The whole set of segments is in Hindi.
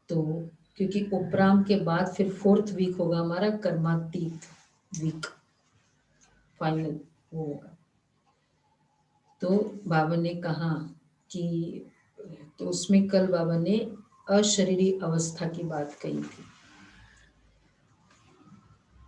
तो क्योंकि उपराम के बाद फिर 4th वीक होगा हमारा कर्मातीत वीक, फाइनल वो होगा। तो बाबा ने कहा कि, तो उसमें कल बाबा ने अशरीरी अवस्था की बात कही थी,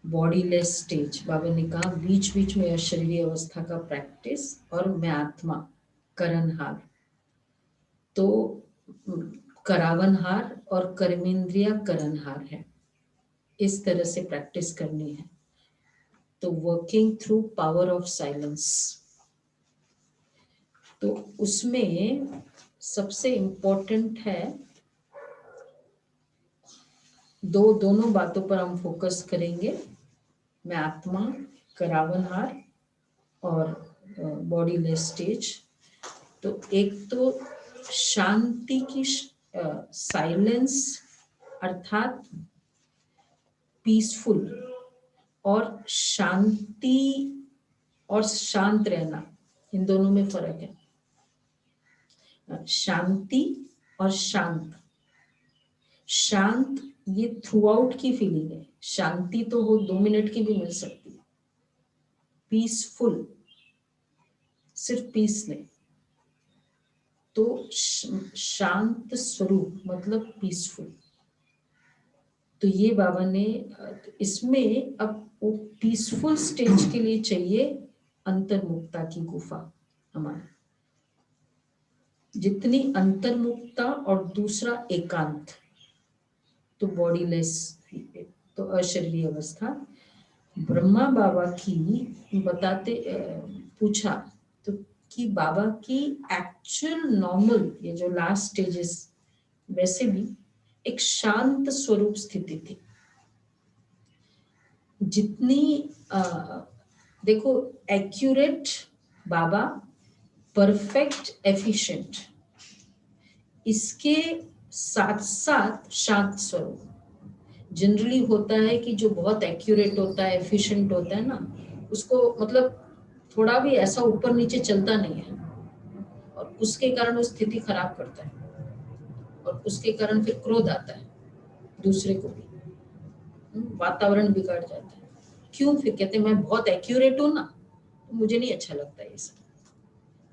बॉडीलेस स्टेज। बाबा ने कहा बीच बीच में अशरीरी अवस्था का प्रैक्टिस, और मैं आत्मा करणहार। तो करावनहार और कर्मेंद्रिया करणहार है, इस तरह से प्रैक्टिस करनी है। तो working through power of silence, तो उसमें सबसे इम्पोर्टेंट है दोनों बातों पर हम फोकस करेंगे। मैं आत्मा, करावनहार और बॉडीलेस स्टेज। तो एक तो शांति की साइलेंस अर्थात पीसफुल, और शांति और शांत रहना, इन दोनों में फर्क है। शांति और शांत, शांत ये थ्रू आउट की फीलिंग है, शांति तो वो 2 मिनट की भी मिल सकती है। पीसफुल सिर्फ पीस नहीं, तो शांत स्वरूप मतलब पीसफुल। तो ये बाबा ने इसमें अब वो पीसफुल स्टेज के लिए चाहिए अंतर्मुक्ता की गुफा हमारी, जितनी अंतर्मुक्ता और दूसरा एकांत, तो बॉडीलेस, तो अशरीरी अवस्था। ब्रह्मा बाबा की बताते पूछा तो कि बाबा की एक्चुअल नॉर्मल ये जो लास्ट स्टेजेस, वैसे भी एक शांत स्वरूप स्थिति थी। जितनी देखो एक्यूरेट बाबा, परफेक्ट एफिशिएंट, इसके साथ साथ शांत स्वरूप। जनरली होता है कि जो बहुत एक्यूरेट होता है, एफिशिएंट होता है ना, उसको मतलब थोड़ा भी ऐसा ऊपर नीचे चलता नहीं है, और उसके कारण वो स्थिति खराब करता है, और उसके कारण फिर क्रोध आता है दूसरे को भी, वातावरण बिगड़ जाता है। क्यों? फिर कहते हैं मैं बहुत एक्यूरेट हूं ना, तो मुझे नहीं अच्छा लगता ये सब।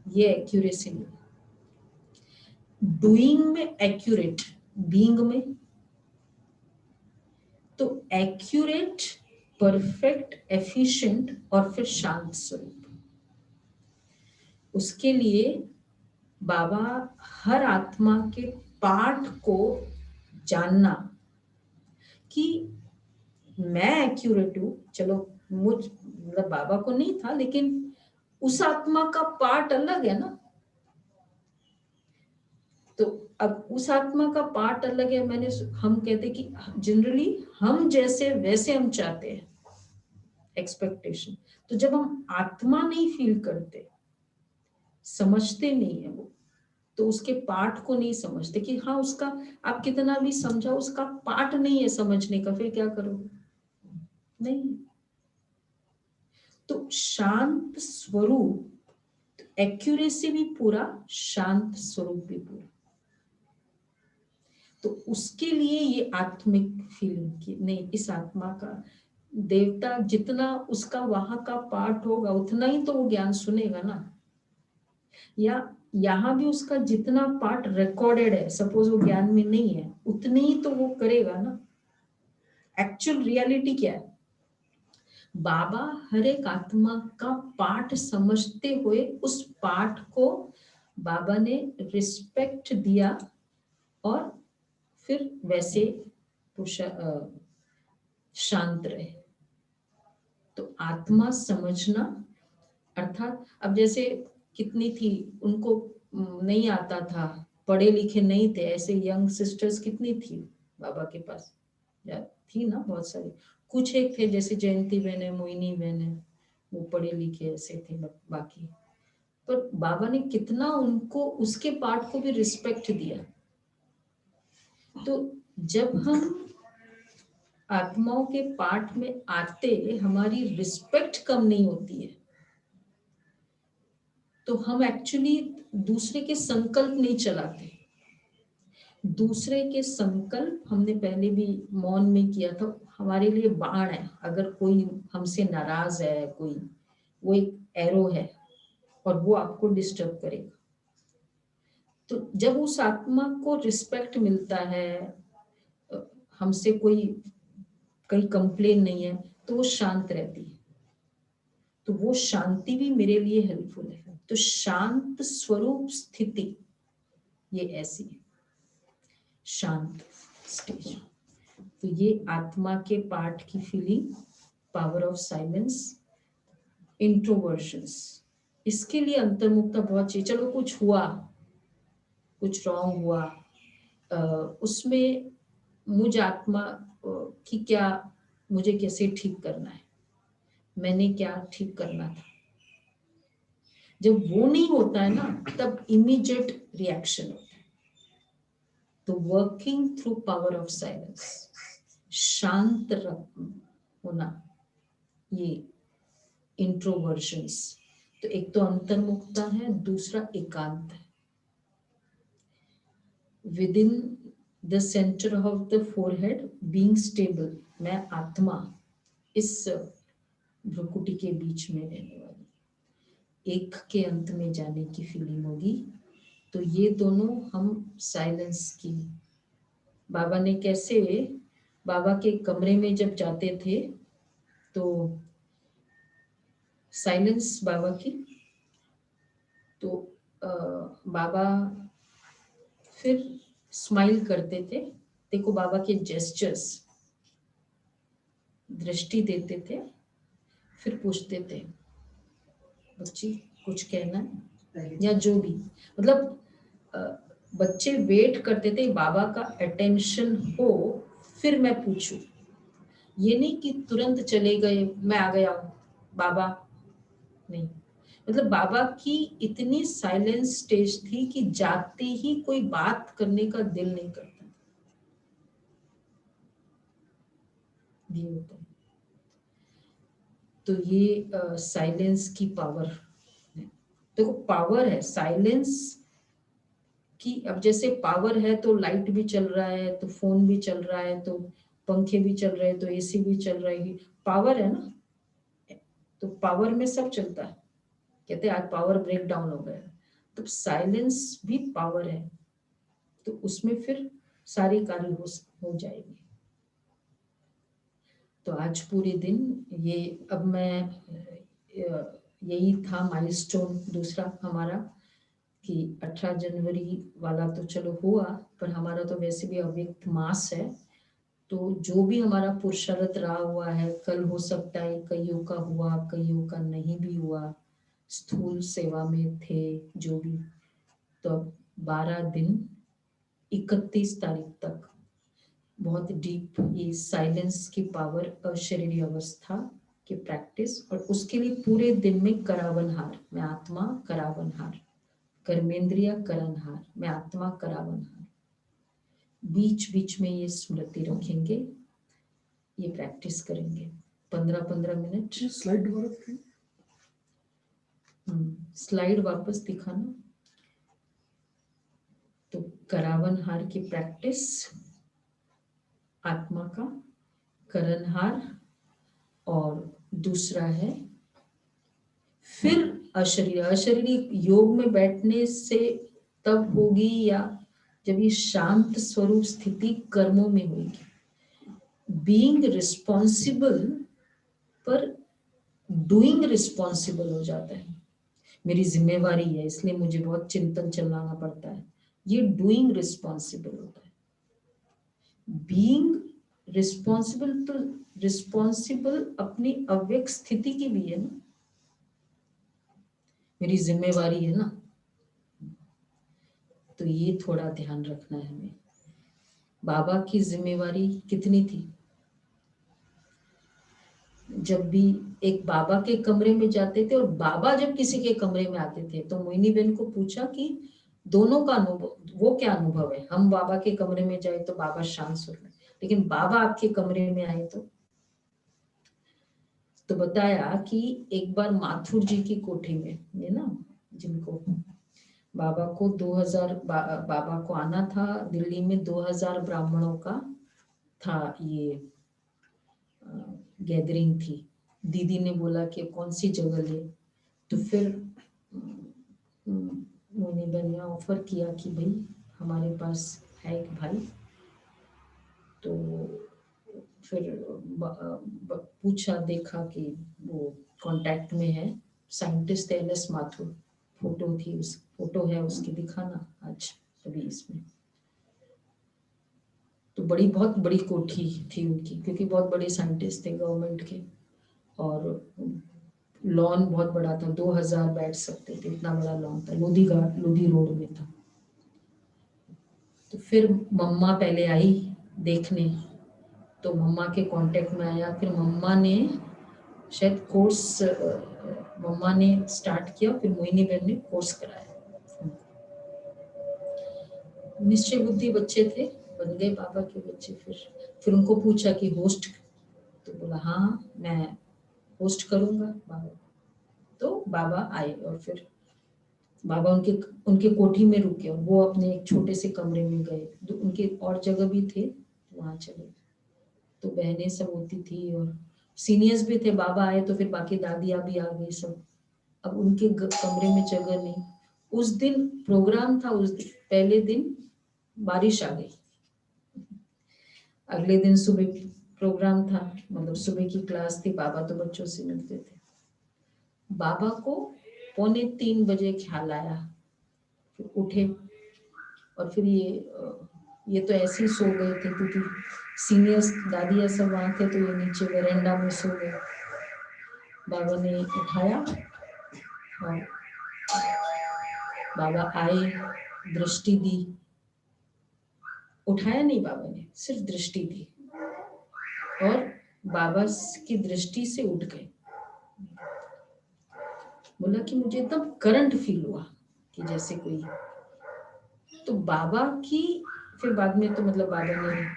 ये एक्यूरेसी नहीं, डूइंग में एक्यूरेट, बीइंग में। तो एक्यूरेट, परफेक्ट, एफिशिएंट और फिर शांत स्वरूप। उसके लिए बाबा हर आत्मा के पार्ट को जानना कि मैं एक्यूरेट हूँ, चलो मुझ मतलब बाबा को नहीं था, लेकिन उस आत्मा का पार्ट अलग है ना। तो अब उस आत्मा का पार्ट अलग है। हम कहते कि जनरली हम जैसे वैसे हम चाहते हैं, एक्सपेक्टेशन। तो जब हम आत्मा नहीं फील करते, समझते नहीं है वो, तो उसके पार्ट को नहीं समझते कि हाँ उसका, आप कितना भी समझाओ उसका पार्ट नहीं है समझने का, फिर क्या करोगे? नहीं। तो शांत स्वरूप, एक्यूरेसी भी पूरा, शांत स्वरूप भी पूरा। तो उसके लिए ये आत्मिक फीलिंग की नहीं, इस आत्मा का देवता जितना उसका वहां का पार्ट होगा उतना ही तो वो ज्ञान सुनेगा ना। या यहाँ भी उसका जितना पार्ट रिकॉर्डेड है, सपोज वो ज्ञान में नहीं है, उतनी ही तो वो करेगा ना। एक्चुअल रियलिटी क्या है? बाबा हर एक आत्मा का पार्ट समझते हुए उस पार्ट को बाबा ने रिस्पेक्ट दिया, और फिर वैसे शांत रहे। तो आत्मा समझना अर्थात, अब जैसे कितनी थी उनको नहीं आता था, पढ़े लिखे नहीं थे, ऐसे यंग सिस्टर्स कितनी थी बाबा के पास, या थी ना बहुत सारी। कुछ एक थे जैसे जयंती बहन है, मोहिनी बहन है, वो पढ़े लिखे ऐसे थे, बाकी पर बाबा ने कितना उनको उसके पार्ट को भी रिस्पेक्ट दिया। तो जब हम आत्माओं के पार्ट में आते, हमारी रिस्पेक्ट कम नहीं होती है, तो हम एक्चुअली दूसरे के संकल्प नहीं चलाते। दूसरे के संकल्प हमने पहले भी मौन में किया था, हमारे लिए बाण है। अगर कोई हमसे नाराज है, कोई, वो एक एरो है और वो आपको डिस्टर्ब करेगा। तो जब उस आत्मा को रिस्पेक्ट मिलता है, हमसे कोई कंप्लेन नहीं है, तो वो शांत रहती है। तो वो शांति भी मेरे लिए हेल्पफुल है। तो शांत स्वरूप स्थिति ये ऐसी है, शांत स्टेज। तो ये आत्मा के पार्ट की फीलिंग, पावर ऑफ साइलेंस, इंट्रोवर्शंस। इसके लिए अंतर्मुखता बहुत चाहिए। चलो कुछ हुआ, कुछ रॉन्ग हुआ, उसमें मुझ आत्मा की क्या, मुझे कैसे ठीक करना है, मैंने क्या ठीक करना था। जब वो नहीं होता है ना, तब इमीडिएट रिएक्शन होता है। तो working through power of silence, शांत होना, ये इंट्रोवर्जन्स। तो एक तो अंतर्मुखता है, दूसरा एकांत है। With in the centre of the forehead being stable, मैं आत्मा इस भ्रुकुटी के बीच में रहने वाली, एक के अंत में जाने की फीलिंग होगी। तो ये दोनों हम साइलेंस की, बाबा ने कैसे, बाबा के कमरे में जब जाते थे तो साइलेंस बाबा की, तो बाबा फिर स्माइल करते थे। देखो बाबा के जेस्चर्स, दृष्टि देते थे, फिर पूछते थे बच्ची कुछ कहना है, या जो भी, मतलब बच्चे वेट करते थे बाबा का अटेंशन हो, फिर मैं पूछूं। ये नहीं कि तुरंत चले गए, मैं आ गया हूं बाबा, नहीं। मतलब बाबा की इतनी साइलेंस स्टेज थी कि जाते ही कोई बात करने का दिल नहीं करता। ये होता है। तो ये साइलेंस की पावर है। देखो पावर है साइलेंस की। अब जैसे पावर है तो लाइट भी चल रहा है, तो फोन भी चल रहा है, तो पंखे भी चल रहे हैं, तो एसी भी चल रही है, पावर है ना। तो पावर में सब चलता है। कहते हैं आज पावर ब्रेक डाउन हो गया, तो साइलेंस भी पावर है। तो उसमें फिर सारी कार्य हो जाएगी। तो आज पूरे दिन ये, अब मैं यही था माइलस्टोन दूसरा हमारा, कि 18 जनवरी वाला तो चलो हुआ, पर हमारा तो वैसे भी अव्यक्त मास है। तो जो भी हमारा पुरुषार्थ रहा हुआ है, कल हो सकता है कईयों का हुआ, कईयों का नहीं भी हुआ, स्थूल सेवा में थे जो भी। तो 12 दिन 31 तारीख तक बहुत डीप ये साइलेंस की पावर, अशरीरी अवस्था की प्रैक्टिस। और उसके लिए पूरे दिन में करावनहार, मैं आत्मा करावनहार, कर्मेंद्रिय करणहार, मैं आत्मा करावनहार, बीच बीच में ये स्मृति रखेंगे, ये प्रैक्टिस करेंगे 15-15 मिनट। स्लाइड दोबारा दिखाइए। स्लाइड वापस दिखाना। तो करावनहार की प्रैक्टिस, आत्मा का करणहार, और दूसरा है फिर अशरीरी। अशरीरी योग में बैठने से तब होगी, या जब ये शांत स्वरूप स्थिति कर्मों में होगी। बीइंग रिस्पॉन्सिबल पर डूइंग रिस्पॉन्सिबल हो जाता है। मेरी जिम्मेवारी है इसलिए मुझे बहुत चिंतन चलाना पड़ता है, ये डूइंग रिस्पॉन्सिबल होता है। बीइंग रिस्पॉन्सिबल, तो रिस्पॉन्सिबल अपनी अव्यक्त स्थिति की भी है ना, मेरी जिम्मेवारी है ना। तो ये थोड़ा ध्यान रखना है हमें। बाबा की जिम्मेवारी कितनी थी। जब भी एक बाबा के कमरे में जाते थे और बाबा जब किसी के कमरे में आते थे, तो मोहिनी बहन को पूछा कि दोनों का अनुभव, वो क्या अनुभव है। हम बाबा के कमरे में जाए तो बाबा शांत सुन रहे, लेकिन बाबा आपके कमरे में आए तो बताया कि एक बार माथुर जी की कोठी में, ये ना जिनको, बाबा को 2000 बाबा को आना था दिल्ली में, 2000 ब्राह्मणों का था ये गैदरिंग थी। दीदी ने बोला कि कौन सी जगह ले, तो फिर मोनी बहन ने ऑफर किया कि भाई हमारे पास है एक भाई, तो फिर पूछा, देखा कि वो कांटेक्ट में है, साइंटिस्ट एल.एस. माथुर, फोटो थी, उस फोटो है उसकी, दिखाना आज अभी इसमें। तो बहुत बड़ी कोठी थी उनकी, क्योंकि बहुत बड़े साइंटिस्ट थे गवर्नमेंट के, और लॉन बहुत बड़ा था, 2000 बैठ सकते थे, इतना बड़ा लॉन था, लोधी रोड में था। तो फिर मम्मा पहले आई देखने, तो मम्मा के कांटेक्ट में आया, फिर मम्मा ने शायद कोर्स मम्मा ने स्टार्ट किया, फिर मोहिनी बहन ने कोर्स कराया। निश्चय बुद्धि बच्चे थे, बन गए बाबा के बच्चे। फिर उनको पूछा कि होस्ट, तो बोला हाँ मैं होस्ट करूंगा बाबा। तो बाबा आए, और फिर बाबा उनके कोठी में रुके, और वो अपने एक छोटे से कमरे में गए, उनके और जगह भी थे, वहां चले। तो बहनें सब होती थी और सीनियर्स भी थे। बाबा आए तो फिर बाकी दादियाँ भी आ गई सब। अब उनके कमरे में जगह नहीं। उस दिन प्रोग्राम था, उस दिन पहले दिन बारिश आ गई। अगले दिन सुबह प्रोग्राम था, मतलब सुबह की क्लास थी, बाबा तो बच्चों से मिलते थे। बाबा को 2:45 बजे ख्याल आया, फिर उठे, और फिर ये तो ऐसे ही सो गए थे, क्योंकि सीनियर्स दादिया सब वहाँ थे, तो ये नीचे वेरेंडा में सो गए। बाबा ने उठाया, और बाबा आए, दृष्टि दी, उठाया नहीं बाबा ने, सिर्फ दृष्टि दी, और बाबा की दृष्टि से उठ गए। बोला कि मुझे एकदम करंट फील हुआ कि जैसे कोई, तो बाबा की फिर बाद में तो मतलब बाबा ने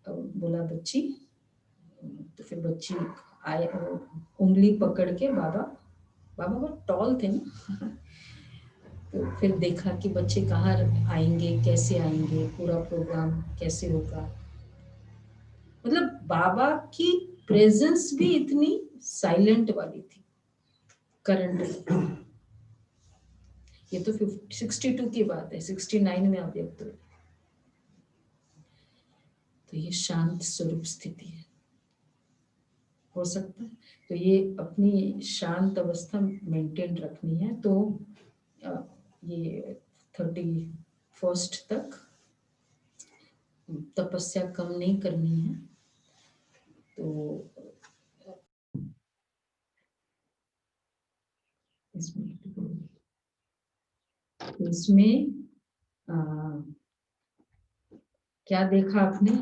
बोला बच्ची, तो फिर बच्ची आए, उंगली पकड़ के बाबा बहुत टॉल थे ना, तो फिर देखा कि बच्चे कहाँ आएंगे, कैसे आएंगे, पूरा प्रोग्राम कैसे होगा। मतलब बाबा की प्रेजेंस भी इतनी साइलेंट वाली थी, करंट। ये तो 62 की बात है, 69 में आप व्यक्त हुए। तो ये शांत स्वरूप स्थिति है, हो सकता है। तो ये अपनी शांत अवस्था मेंटेन रखनी है। तो ये 31 तक तपस्या कम नहीं करनी है। तो इसमें क्या देखा आपने,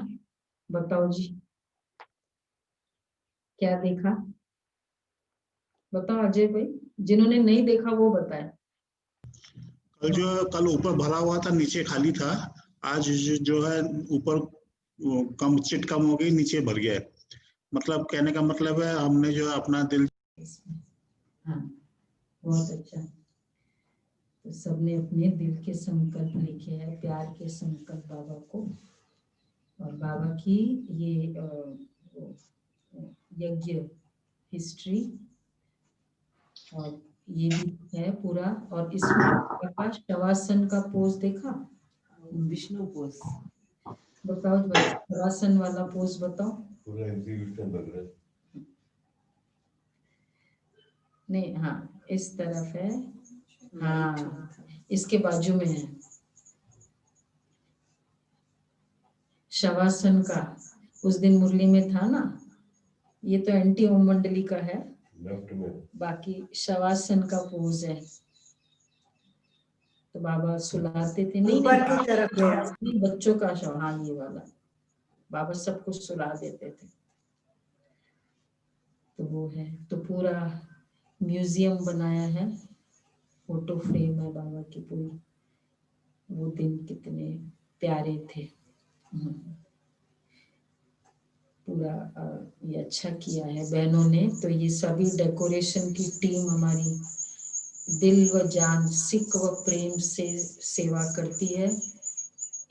बताओ जी, क्या देखा बताओ अजय भाई, जिन्होंने नहीं देखा वो बताए। कल ऊपर भरा हुआ था, नीचे खाली था। आज जो है ऊपर कम चिट कम हो गई, नीचे भर गया है। मतलब कहने का मतलब है हमने जो अपना दिल। हाँ, बहुत अच्छा। तो सबने अपने दिल के संकल्प लिखे हैं, प्यार के संकल्प बाबा को, और बाबा की ये यज्ञ हिस्ट्री, और ये भी है पूरा। और इसमें शवासन का पोज देखा, विष्णु पोज बताओ भाई, शवासन वाला पोज बताओ। पूरा एग्जीक्यूशन लग रहा है। नहीं, हाँ इस तरफ है, हाँ इसके बाजू में है शवासन का। उस दिन मुरली में था ना, ये तो एंटी ओम मंडली का है, लेफ्ट में बाकी शवासन का पोज है। तो बाबा सुलाते थे, नहीं की तरफ नहीं बच्चों का हाँ ये वाला, बाबा सब कुछ सुला देते थे। तो वो है, तो पूरा म्यूजियम बनाया है, फोटो फ्रेम है बाबा की पूरी। वो दिन कितने प्यारे थे। पूरा ये अच्छा किया है बहनों ने। तो ये सभी डेकोरेशन की टीम हमारी दिल व जान सिक व प्रेम से सेवा करती है।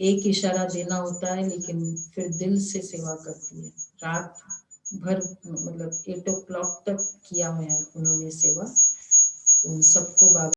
एक इशारा देना होता है लेकिन फिर दिल से सेवा करती है। रात भर मतलब 8 o'clock तक किया है उन्होंने सेवा। तो उन सबको बाबा